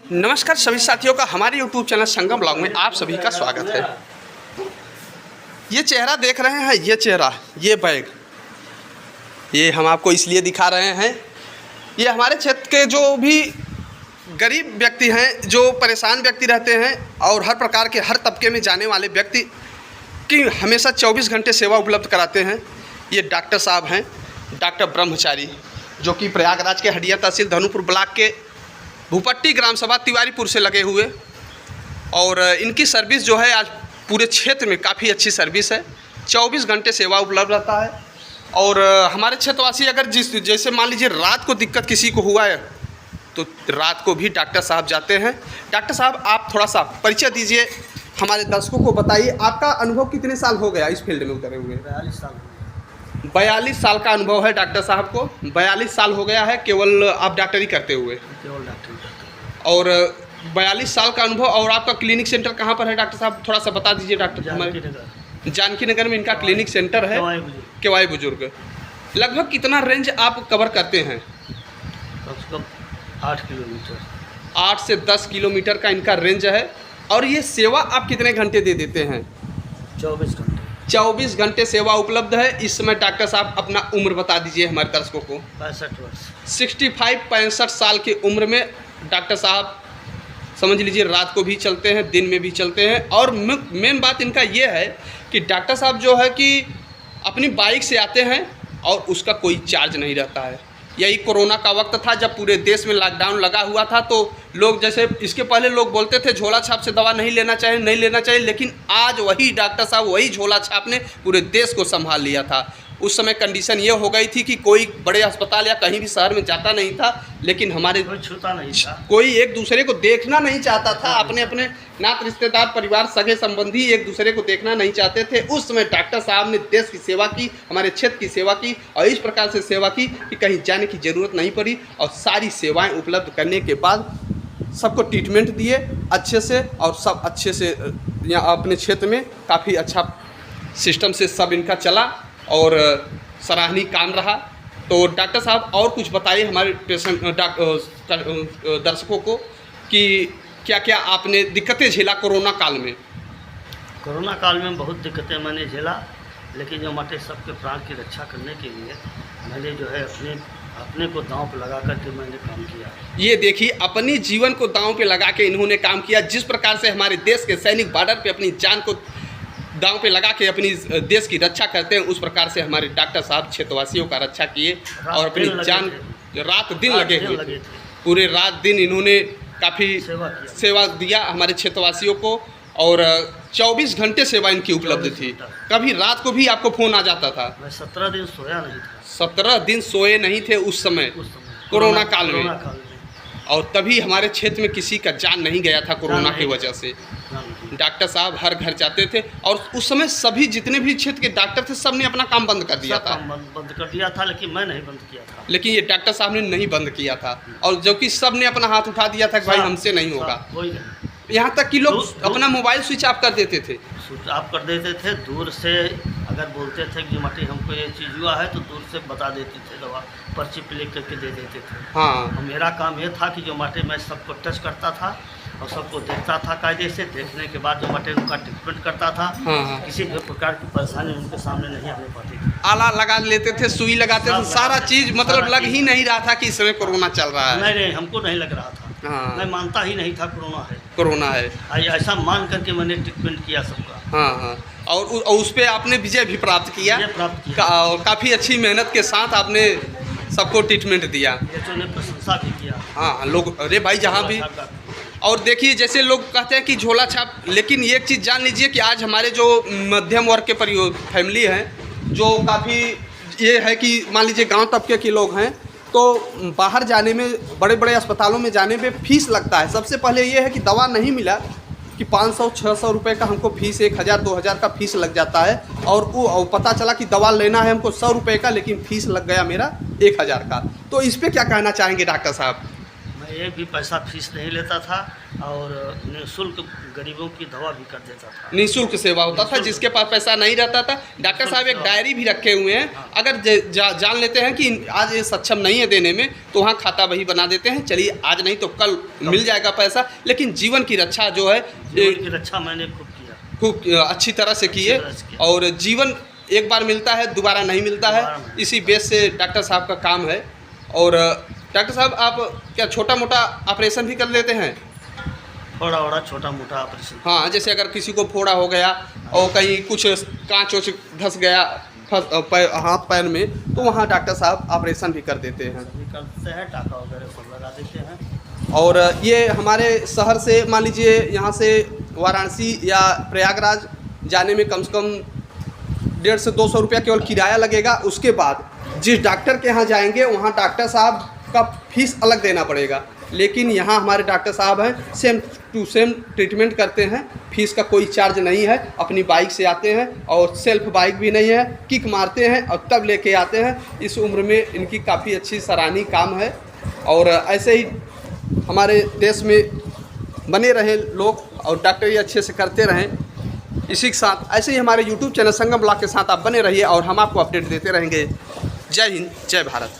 नमस्कार सभी साथियों का हमारे YouTube चैनल संगम ब्लॉग में आप सभी का स्वागत है। ये चेहरा देख रहे हैं, ये चेहरा, ये बैग, ये हम आपको इसलिए दिखा रहे हैं। ये हमारे क्षेत्र के जो भी गरीब व्यक्ति हैं, जो परेशान व्यक्ति रहते हैं और हर प्रकार के हर तबके में जाने वाले व्यक्ति की हमेशा 24 घंटे सेवा उपलब्ध कराते हैं। ये डॉक्टर साहब हैं, डॉक्टर ब्रह्मचारी, जो कि प्रयागराज के हडिया तहसील धनुपुर ब्लॉक के भूपट्टी ग्राम सभा तिवारीपुर से लगे हुए, और इनकी सर्विस जो है आज पूरे क्षेत्र में काफ़ी अच्छी सर्विस है। 24 घंटे सेवा उपलब्ध रहता है। और हमारे क्षेत्रवासी अगर जैसे मान लीजिए रात को दिक्कत किसी को हुआ है तो रात को भी डॉक्टर साहब जाते हैं। डॉक्टर साहब, आप थोड़ा सा परिचय दीजिए, हमारे दर्शकों को बताइए। आपका अनुभव कितने साल हो गया इस फील्ड में उतरे हुए? 42 साल। 42 साल का अनुभव है डॉक्टर साहब को। 42 साल हो गया है केवल आप डॉक्टरी करते हुए? केवल डॉक्टरी करते। और 42 साल का अनुभव। और आपका क्लिनिक सेंटर कहाँ पर है डॉक्टर साहब, थोड़ा सा बता दीजिए। डॉक्टर हमारे जानकी नगर में इनका क्लिनिक सेंटर है, केवाई बुजुर्ग। लगभग कितना रेंज आप कवर करते हैं? कम से कम 8 किलोमीटर। 8 से 10 किलोमीटर का इनका रेंज है। और ये सेवा आप कितने घंटे दे देते हैं? 24 घंटे। 24 घंटे सेवा उपलब्ध है। इस समय डॉक्टर साहब अपना उम्र बता दीजिए हमारे दर्शकों को। 65 वर्ष। 65 साल की उम्र में डॉक्टर साहब समझ लीजिए रात को भी चलते हैं, दिन में भी चलते हैं। और मेन बात इनका ये है कि डॉक्टर साहब जो है कि अपनी बाइक से आते हैं और उसका कोई चार्ज नहीं रहता है। यही कोरोना का वक्त था जब पूरे देश में लॉकडाउन लगा हुआ था, तो लोग जैसे इसके पहले लोग बोलते थे झोला छाप से दवा नहीं लेना चाहिए, लेकिन आज वही डॉक्टर साहब वही झोला छाप ने पूरे देश को संभाल लिया था। उस समय कंडीशन ये हो गई थी कि कोई बड़े अस्पताल या कहीं भी शहर में जाता नहीं था, लेकिन हमारे कोई छूता नहीं था, कोई एक दूसरे को देखना नहीं चाहता था। अपने अपने नात रिश्तेदार परिवार सगे संबंधी एक दूसरे को देखना नहीं चाहते थे। उस समय डॉक्टर साहब ने देश की सेवा की, हमारे क्षेत्र की सेवा की, और इस प्रकार से सेवा की कि कहीं जाने की ज़रूरत नहीं पड़ी। और सारी सेवाएं उपलब्ध करने के बाद सबको ट्रीटमेंट दिए अच्छे से, और सब अच्छे से यहाँ अपने क्षेत्र में काफ़ी अच्छा सिस्टम से सब इनका चला और सराहनीय काम रहा। तो डॉक्टर साहब और कुछ बताइए हमारे पेशेंट दर्शकों को कि क्या क्या आपने दिक्कतें झेला कोरोना काल में? कोरोना काल में बहुत दिक्कतें मैंने झेला, लेकिन जो हमारे सबके प्राण की रक्षा करने के लिए मैंने जो है अपने को दांव पे लगा करके मैंने काम किया। ये देखिए, अपनी जीवन को दांव पे लगा के इन्होंने काम किया। जिस प्रकार से हमारे देश के सैनिक बॉर्डर पे अपनी जान को दांव पे लगा के अपनी देश की रक्षा करते हैं, उस प्रकार से हमारे डॉक्टर साहब क्षेत्रवासियों का रक्षा किए और अपनी जान रात दिन लगे हुए थे। पूरे रात दिन इन्होंने काफ़ी सेवा दिया हमारे क्षेत्रवासियों को, और 24 घंटे सेवा इनकी उपलब्ध थी। कभी रात को भी आपको फ़ोन आ जाता था? मैं 17 दिन सोया नहीं था। 17 दिन सोए नहीं थे उस समय कोरोना काल में। और तभी हमारे क्षेत्र में किसी का जान नहीं गया था कोरोना की वजह से। डॉक्टर साहब हर घर जाते थे, और उस समय सभी जितने भी क्षेत्र के डॉक्टर थे सब ने अपना काम बंद कर दिया था। बंद कर दिया था, लेकिन मैं नहीं बंद किया था। लेकिन ये डॉक्टर साहब ने नहीं बंद किया था, और जबकि सब ने अपना हाथ उठा दिया था कि भाई हमसे नहीं होगा। यहाँ तक कि लोग अपना मोबाइल स्विच ऑफ कर देते थे। स्विच ऑफ कर देते थे। दूर से अगर बोलते थे कि मटी हमको ये चीज़ हुआ है तो दूर से बता देते थे, दवा पर्ची पे लिख करके दे देते थे। हाँ, मेरा काम ये था कि जो मटे मैं सबको टच करता था और सबको देखता था कायदे से। देखने के बाद जो मटे उनका ट्रीटमेंट करता था। हाँ। किसी भी प्रकार की परेशानी उनके सामने नहीं आने पाती थी। आला लगा लेते थे, सुई लगाते थे, सारा चीज़ मतलब लग ही नहीं रहा था कि इस समय कोरोना चल रहा है। नहीं, हमको नहीं लग रहा था। हाँ। मैं मानता ही नहीं था कोरोना है। ऐसा मान करके मैंने ट्रीटमेंट किया सबका। हाँ। और उस पर आपने विजय भी प्राप्त किया। और काफ़ी अच्छी मेहनत के साथ आपने सबको ट्रीटमेंट दिया। ने प्रशंसा भी किया। हाँ, लोग अरे भाई जहाँ भी। और देखिए, जैसे लोग कहते हैं कि झोला छाप, लेकिन एक चीज़ जान लीजिए कि आज हमारे जो मध्यम वर्ग के फैमिली हैं, जो काफ़ी ये है कि मान लीजिए गांव तबके के लोग हैं, तो बाहर जाने में, बड़े बड़े अस्पतालों में जाने में फीस लगता है। सबसे पहले ये है कि दवा नहीं मिला कि 500-600 रुपये का हमको फीस, 1000-2000 का फीस लग जाता है। और वो पता चला कि दवा लेना है हमको 100 रुपये का, लेकिन फीस लग गया मेरा 1000 का। तो इस पर क्या कहना चाहेंगे डॉक्टर साहब? मैं एक भी पैसा फीस नहीं लेता था और निःशुल्क गरीबों की दवा भी कर देता था। निःशुल्क सेवा होता था, जिसके पास पैसा नहीं रहता था। डॉक्टर साहब एक डायरी भी रखे हुए हैं, अगर जान लेते हैं कि आज ये सक्षम नहीं है देने में तो वहाँ खाता बही बना देते हैं, चलिए आज नहीं तो कल मिल जाएगा पैसा। लेकिन जीवन की रक्षा जो है जीवन की रक्षा मैंने खूब किया, खूब अच्छी तरह से किए। और जीवन एक बार मिलता है, दोबारा नहीं मिलता है, इसी बेस से डॉक्टर साहब का काम है। और डॉक्टर साहब आप क्या छोटा मोटा ऑपरेशन भी कर लेते हैं? थोड़ा बड़ा छोटा मोटा ऑपरेशन। हाँ, जैसे अगर किसी को फोड़ा हो गया और कहीं कुछ कांच वोच धंस गया हाथ पैर में, तो वहाँ डॉक्टर साहब ऑपरेशन भी कर देते हैं। सभी करते हैं, टाका वगैरह सब लगा देते हैं। और ये हमारे शहर से मान लीजिए यहाँ से वाराणसी या प्रयागराज जाने में कम से कम 150 से 200 रुपया केवल किराया लगेगा। उसके बाद जिस डॉक्टर के यहाँ जाएंगे वहाँ डॉक्टर साहब का फीस अलग देना पड़ेगा। लेकिन यहाँ हमारे डॉक्टर साहब हैं, सेम टू सेम ट्रीटमेंट करते हैं, फीस का कोई चार्ज नहीं है। अपनी बाइक से आते हैं और सेल्फ बाइक भी नहीं है, किक मारते हैं और तब लेके आते हैं। इस उम्र में इनकी काफ़ी अच्छी सराहनीय काम है। और ऐसे ही हमारे देश में बने रहे लोग और डॉक्टरी अच्छे से करते रहें। इसी के साथ ऐसे ही हमारे YouTube चैनल संगम ब्लॉग के साथ आप बने रहिए और हम आपको अपडेट देते रहेंगे। जय हिंद, जय भारत।